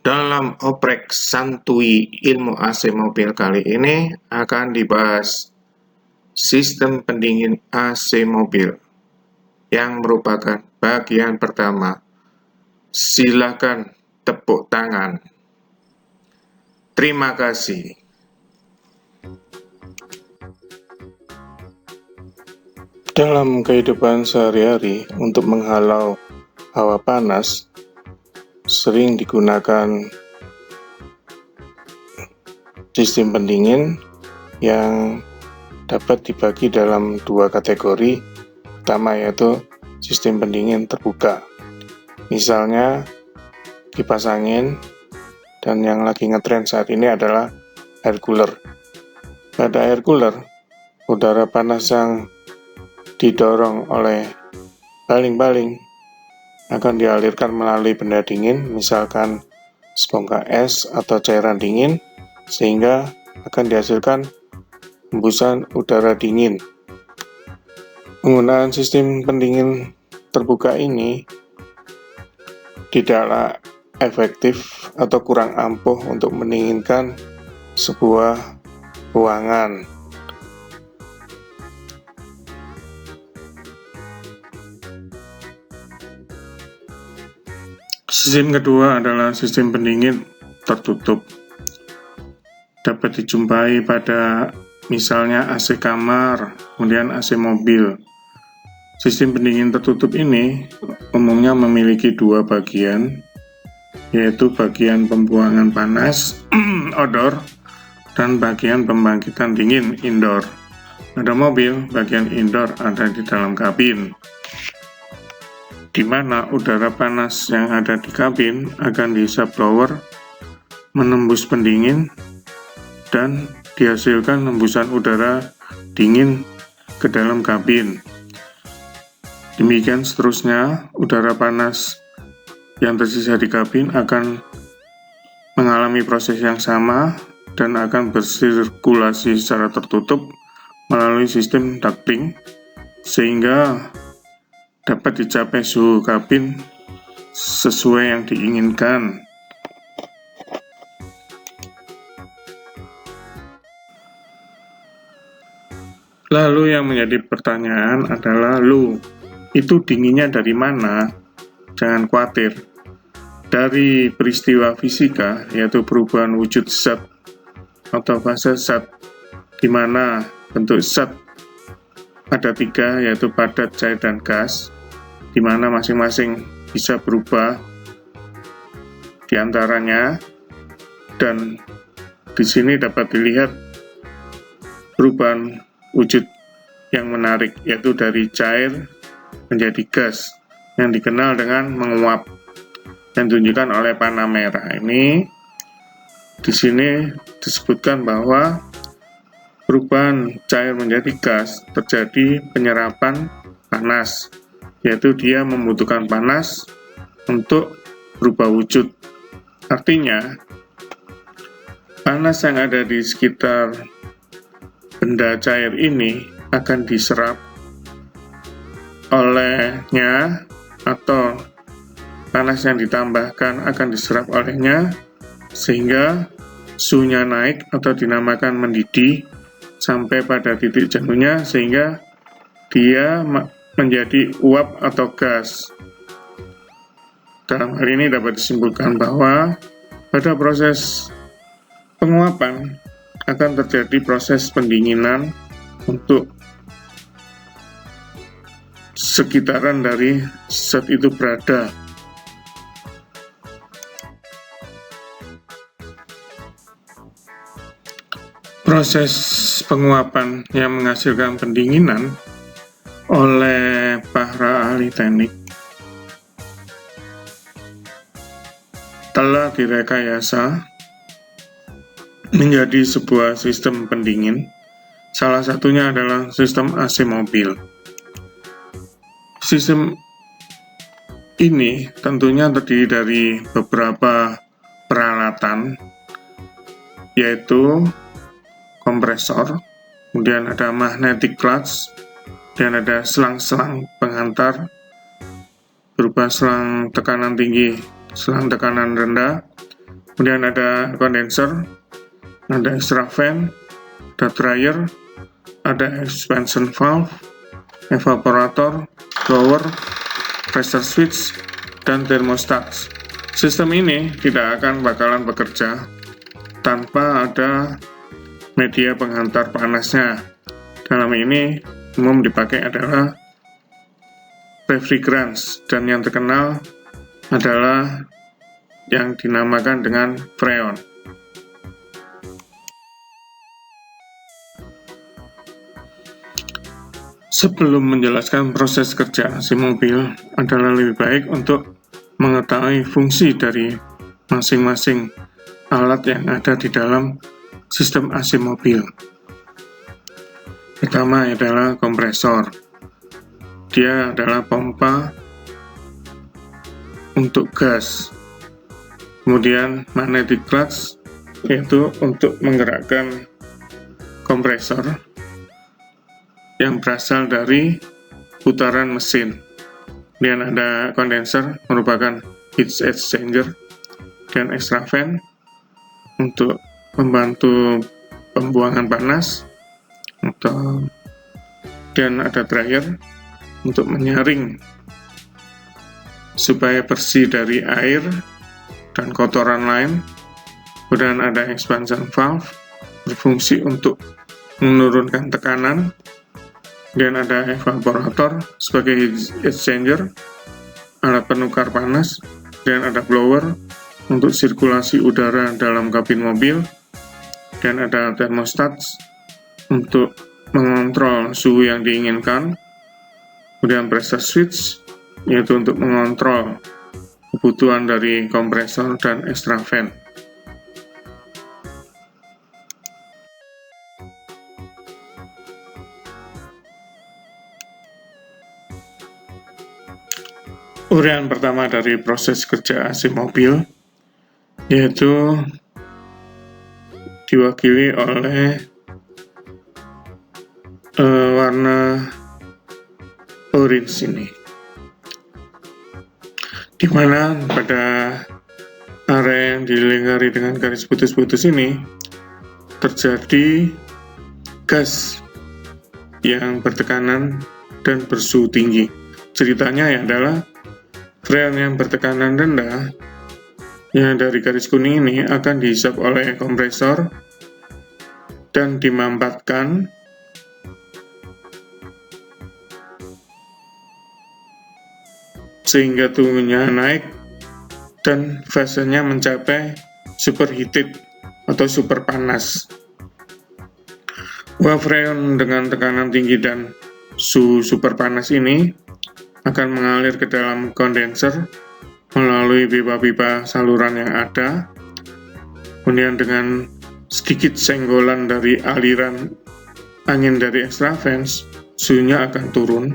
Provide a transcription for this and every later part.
Dalam oprek santuy ilmu AC mobil kali ini akan dibahas sistem pendingin AC mobil yang merupakan bagian pertama. Silakan tepuk tangan. Terima kasih. Dalam kehidupan sehari-hari, untuk menghalau hawa panas, sering digunakan sistem pendingin yang dapat dibagi dalam dua kategori. Pertama yaitu sistem pendingin terbuka, misalnya kipas angin, dan yang lagi ngetren saat ini adalah air cooler. Pada air cooler, udara panas yang didorong oleh baling-baling akan dialirkan melalui benda dingin, misalkan sepongka es atau cairan dingin, sehingga akan dihasilkan hembusan udara dingin. Penggunaan sistem pendingin terbuka ini tidaklah efektif atau kurang ampuh untuk mendinginkan sebuah ruangan. Sistem kedua adalah sistem pendingin tertutup. Dapat dijumpai pada misalnya AC kamar, kemudian AC mobil. Sistem pendingin tertutup ini umumnya memiliki dua bagian, yaitu bagian pembuangan panas outdoor dan bagian pembangkitan dingin indoor. Pada mobil, bagian indoor ada di dalam kabin, di mana udara panas yang ada di kabin akan dihisap blower, menembus pendingin, dan dihasilkan hembusan udara dingin ke dalam kabin. Demikian seterusnya, udara panas yang tersisa di kabin akan mengalami proses yang sama dan akan bersirkulasi secara tertutup melalui sistem ducting, sehingga dapat dicapai suhu kabin sesuai yang diinginkan. Lalu yang menjadi pertanyaan adalah, itu dinginnya dari mana? Jangan khawatir. Dari peristiwa fisika, yaitu perubahan wujud zat atau fase zat, di mana bentuk zat ada tiga, yaitu padat, cair, dan gas, di mana masing-masing bisa berubah di antaranya, dan di sini dapat dilihat perubahan wujud yang menarik, yaitu dari cair menjadi gas yang dikenal dengan menguap, yang ditunjukkan oleh panah merah. Ini di sini disebutkan bahwa perubahan cair menjadi gas terjadi penyerapan panas, yaitu dia membutuhkan panas untuk berubah wujud. Artinya, panas yang ada di sekitar benda cair ini akan diserap olehnya, atau panas yang ditambahkan akan diserap olehnya, sehingga suhunya naik atau dinamakan mendidih sampai pada titik jenuhnya, sehingga dia menjadi uap atau gas. Dalam hal ini dapat disimpulkan bahwa pada proses penguapan akan terjadi proses pendinginan untuk sekitaran dari zat itu berada. Proses penguapan yang menghasilkan pendinginan oleh para ahli teknik telah direkayasa menjadi sebuah sistem pendingin. Salah satunya adalah sistem AC mobil. Sistem ini tentunya terdiri dari beberapa peralatan, yaitu kompresor, kemudian ada magnetic clutch, dan ada selang-selang penghantar berupa selang tekanan tinggi, selang tekanan rendah, Kemudian ada condenser, ada extra fan, ada dryer, ada expansion valve, evaporator, blower, pressure switch, dan thermostat. Sistem ini tidak akan bakalan bekerja tanpa ada media penghantar panasnya. Dalam ini umum dipakai adalah refrigerants, dan yang terkenal adalah yang dinamakan dengan Freon. Sebelum menjelaskan proses kerja AC mobil, adalah lebih baik untuk mengetahui fungsi dari masing-masing alat yang ada di dalam sistem AC mobil. Pertama adalah kompresor. Dia adalah pompa untuk gas. Kemudian magnetic clutch, yaitu untuk menggerakkan kompresor yang berasal dari putaran mesin. Kemudian ada condenser, merupakan heat exchanger, dan extra fan untuk membantu pembuangan panas, dan ada dryer untuk menyaring supaya bersih dari air dan kotoran lain. Kemudian ada expansion valve, berfungsi untuk menurunkan tekanan. Kemudian ada evaporator sebagai heat exchanger, alat penukar panas. Dan ada blower untuk sirkulasi udara dalam kabin mobil. Dan ada thermostat untuk mengontrol suhu yang diinginkan. Kemudian pressure switch, yaitu untuk mengontrol kebutuhan dari kompresor dan extra fan. Uraian pertama dari proses kerja AC mobil yaitu diwakili oleh warna orange ini, di mana pada area yang dilingkari dengan garis putus-putus ini terjadi gas yang bertekanan dan bersuhu tinggi. Ceritanya adalah freon yang bertekanan rendah yang dari garis kuning ini akan dihisap oleh kompresor dan dimampatkan sehingga suhunya naik dan fasenya mencapai superheated atau super panas. Uap freon dengan tekanan tinggi dan suhu super panas ini akan mengalir ke dalam kondenser melalui pipa-pipa saluran yang ada. Kemudian dengan sedikit senggolan dari aliran angin dari extra fans, suhunya akan turun.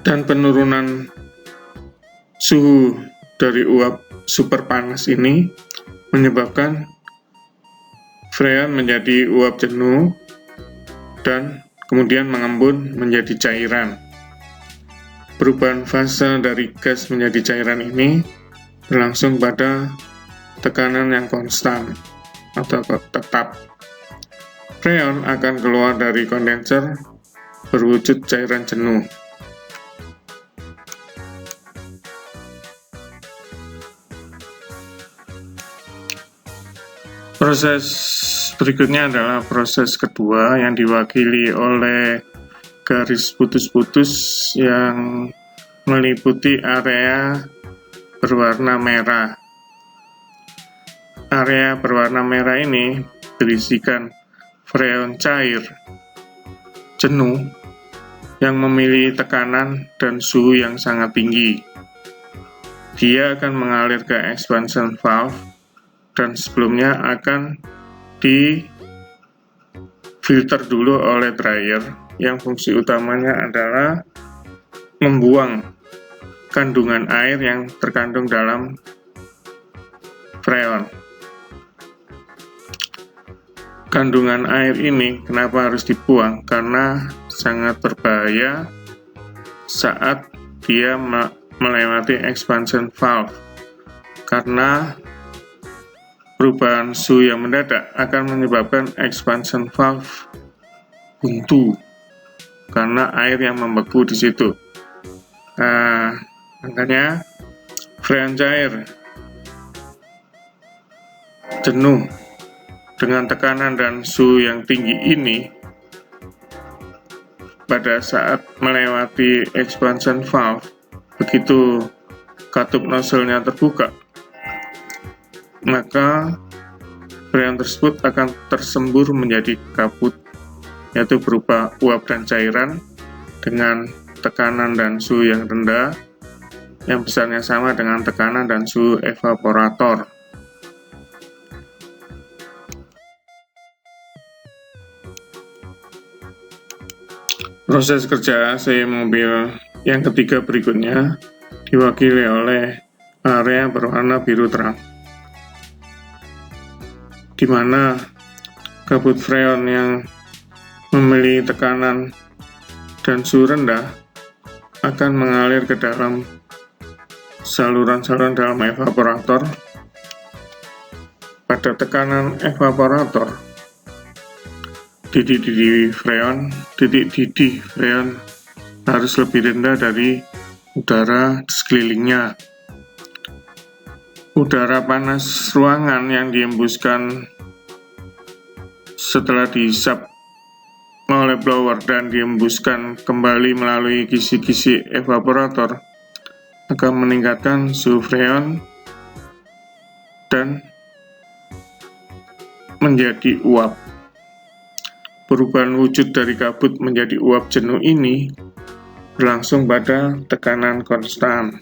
Dan penurunan suhu dari uap super panas ini menyebabkan freon menjadi uap jenuh dan kemudian mengembun menjadi cairan. Perubahan fase dari gas menjadi cairan ini berlangsung pada tekanan yang konstan atau tetap. Freon akan keluar dari kondenser berwujud cairan jenuh. Proses berikutnya adalah proses kedua yang diwakili oleh garis putus-putus yang meliputi area berwarna merah. Area berwarna merah ini berisikan freon cair jenuh yang memiliki tekanan dan suhu yang sangat tinggi. Dia akan mengalir ke expansion valve dan sebelumnya akan difilter dulu oleh dryer yang fungsi utamanya adalah membuang kandungan air yang terkandung dalam freon. Kandungan air ini kenapa harus dibuang? Karena sangat berbahaya saat dia melewati expansion valve, karena perubahan suhu yang mendadak akan menyebabkan expansion valve buntu karena air yang membeku di situ. Nah, makanya freon cair jenuh dengan tekanan dan suhu yang tinggi ini pada saat melewati expansion valve, begitu katup nozzle-nya terbuka, maka freon tersebut akan tersembur menjadi kabut, yaitu berupa uap dan cairan dengan tekanan dan suhu yang rendah, yang besarnya sama dengan tekanan dan suhu evaporator. Proses kerja AC mobil yang ketiga berikutnya diwakili oleh area berwarna biru terang, di mana kabut freon yang memiliki tekanan dan suhu rendah akan mengalir ke dalam saluran-saluran dalam evaporator. Pada tekanan evaporator, titik didih freon harus lebih rendah dari udara di sekelilingnya. Udara panas ruangan yang dihembuskan setelah dihisap oleh blower dan dihembuskan kembali melalui kisi-kisi evaporator akan meningkatkan suhu freon dan menjadi uap. Perubahan wujud dari kabut menjadi uap jenuh ini berlangsung pada tekanan konstan.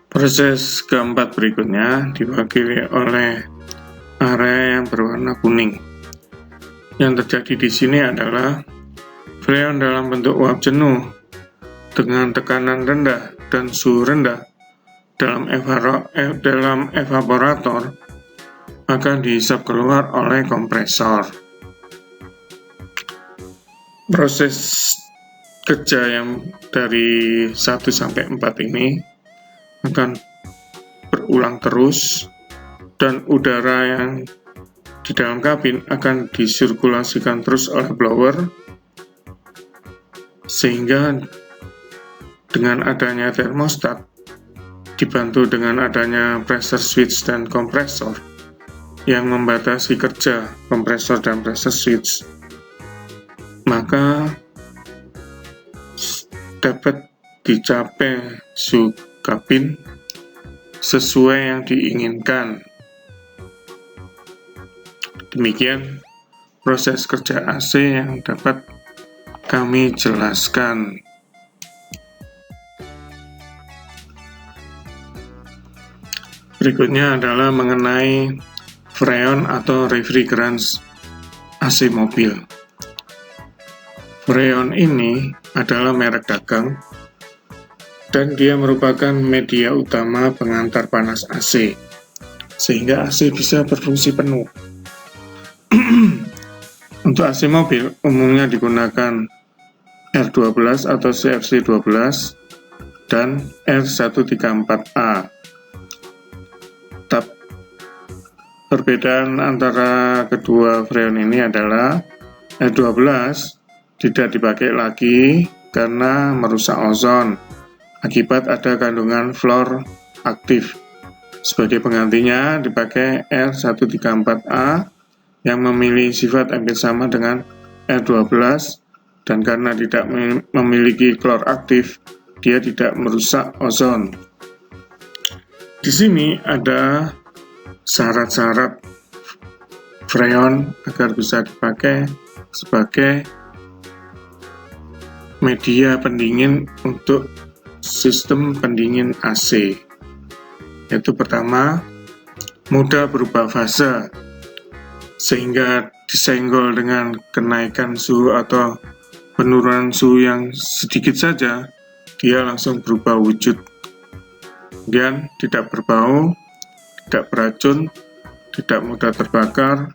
Proses keempat berikutnya diwakili oleh area yang berwarna kuning. Yang terjadi di sini adalah freon dalam bentuk uap jenuh dengan tekanan rendah dan suhu rendah dalam evaporator akan dihisap keluar oleh kompresor. Proses kerja yang dari 1 sampai 4 ini akan berulang terus, dan udara yang di dalam kabin akan disirkulasikan terus oleh blower, sehingga dengan adanya termostat dibantu dengan adanya pressure switch dan kompresor yang membatasi kerja kompresor dan pressure switch, maka dapat dicapai suhu kabin sesuai yang diinginkan. Demikian proses kerja AC yang dapat kami jelaskan. Berikutnya adalah mengenai freon atau refrigerants AC mobil. Freon ini adalah merek dagang dan dia merupakan media utama pengantar panas AC, sehingga AC bisa berfungsi penuh. Untuk AC mobil umumnya digunakan R12 atau CFC12 dan R134A. Perbedaan antara kedua freon ini adalah R12 tidak dipakai lagi karena merusak ozon akibat ada kandungan fluor aktif. Sebagai penggantinya dipakai R134A yang memiliki sifat hampir sama dengan R12, dan karena tidak memiliki klor aktif, dia tidak merusak ozon. Di sini ada syarat-syarat freon agar bisa dipakai sebagai media pendingin untuk sistem pendingin AC. Yaitu pertama, mudah berubah fase sehingga disenggol dengan kenaikan suhu atau penurunan suhu yang sedikit saja, dia langsung berubah wujud. Kemudian tidak berbau, tidak beracun, tidak mudah terbakar,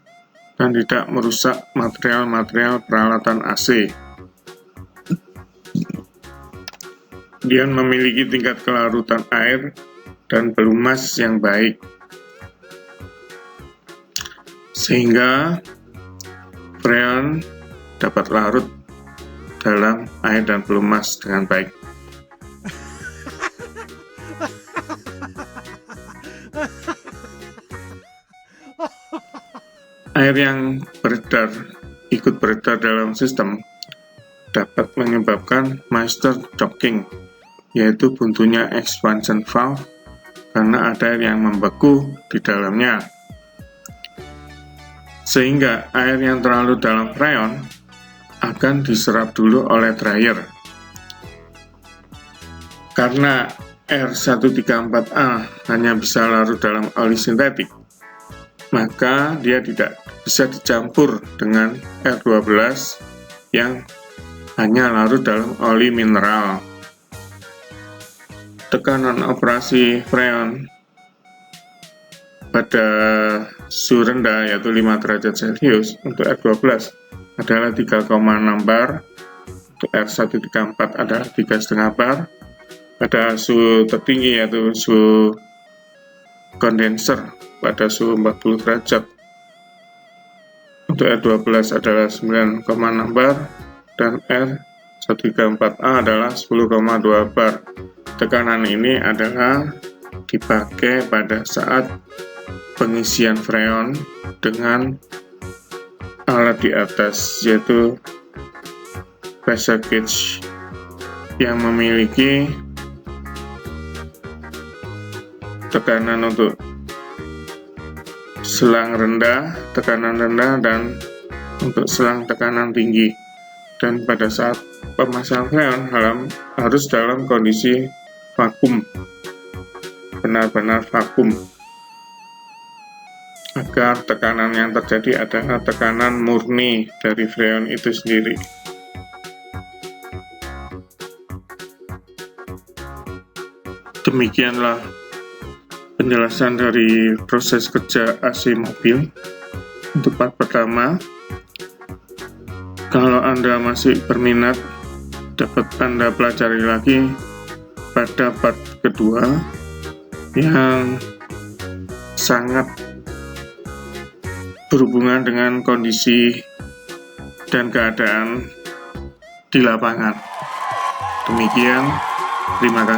dan tidak merusak material-material peralatan AC. Kemudian memiliki tingkat kelarutan air dan pelumas yang baik, sehingga freon dapat larut dalam air dan pelumas dengan baik. Air yang ikut beredar dalam sistem dapat menyebabkan moisture choking, yaitu buntunya expansion valve karena ada air yang membeku di dalamnya. Sehingga air yang terlalu dalam freon akan diserap dulu oleh dryer. Karena R134A hanya bisa larut dalam oli sintetik, maka dia tidak bisa dicampur dengan R12 yang hanya larut dalam oli mineral. Tekanan operasi freon pada suhu rendah yaitu 5 derajat Celcius untuk R12 adalah 3,6 bar, untuk R134 adalah 3,5 bar. Pada suhu tertinggi yaitu suhu kondenser pada suhu 40 derajat untuk R12 adalah 9,6 bar dan R134A adalah 10,2 bar. Tekanan ini adalah dipakai pada saat pengisian freon dengan alat di atas, yaitu pressure gauge yang memiliki tekanan untuk selang rendah, tekanan rendah, dan untuk selang tekanan tinggi. Dan pada saat pemasangan freon harus dalam kondisi vakum, benar-benar vakum, agar tekanan yang terjadi adalah tekanan murni dari freon itu sendiri. Demikianlah penjelasan dari proses kerja AC mobil. Untuk part pertama, kalau Anda masih berminat, dapat Anda pelajari lagi pada part kedua yang sangat berhubungan dengan kondisi dan keadaan di lapangan. Demikian, terima kasih.